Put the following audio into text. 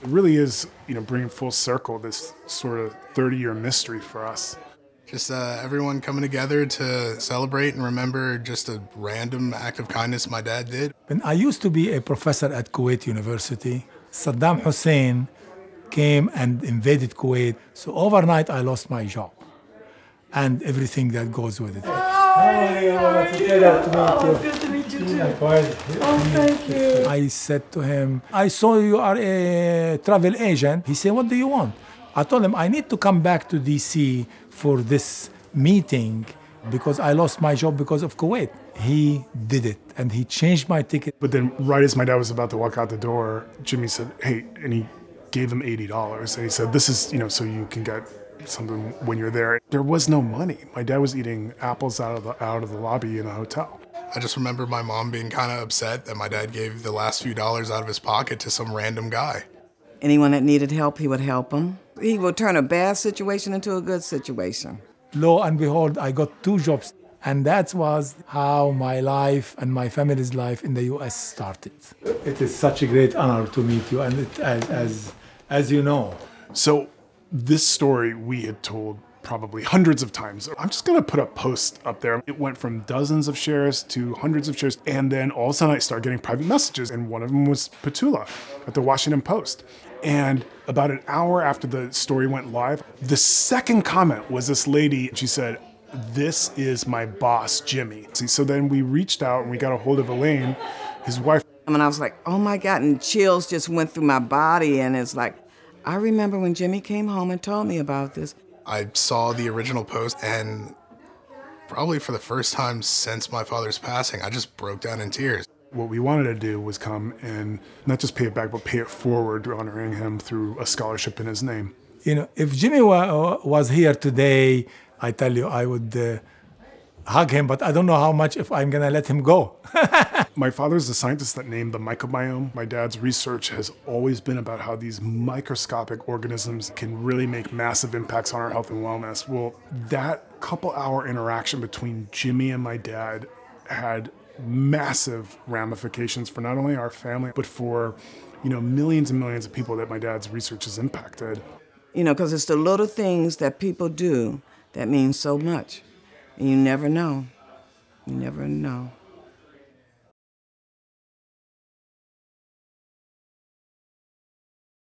It really is, bringing full circle this sort of 30-year mystery for us. Just everyone coming together to celebrate and remember just a random act of kindness my dad did. When I used to be a professor at Kuwait University, Saddam Hussein came and invaded Kuwait. So overnight, I lost my job and everything that goes with it. It's good to meet you too. Oh, thank you. I said to him, I saw you are a travel agent. He said, what do you want? I told him, I need to come back to DC for this meeting because I lost my job because of Kuwait. He did it, and he changed my ticket. But then right as my dad was about to walk out the door, Jimmy said, hey, and he gave him $80. And he said, this is, so you can get something when you're there. There was no money. My dad was eating apples out of the lobby in a hotel. I just remember my mom being kind of upset that my dad gave the last few dollars out of his pocket to some random guy. Anyone that needed help, he would help them. He would turn a bad situation into a good situation. Lo and behold, I got 2 jobs. And that was how my life and my family's life in the U.S. started. It is such a great honor to meet you, and as you know. So this story we had told probably hundreds of times. I'm just gonna put a post up there. It went from dozens of shares to hundreds of shares, and then all of a sudden I started getting private messages, and one of them was Petula at the Washington Post. And about an hour after the story went live, the second comment was this lady. She said, this is my boss, Jimmy. So then we reached out and we got a hold of Elaine, his wife. And I was like, oh my God, and chills just went through my body. And it's like, I remember when Jimmy came home and told me about this. I saw the original post, and probably for the first time since my father's passing, I just broke down in tears. What we wanted to do was come and not just pay it back, but pay it forward, honoring him through a scholarship in his name. If Jimmy was here today, I tell you, I would hug him, but I don't know how much if I'm gonna let him go. My father's the scientist that named the microbiome. My dad's research has always been about how these microscopic organisms can really make massive impacts on our health and wellness. Well, that couple-hour interaction between Jimmy and my dad had massive ramifications for not only our family, but for, millions and millions of people that my dad's research has impacted. Because it's the little things that people do that mean so much. And you never know. You never know.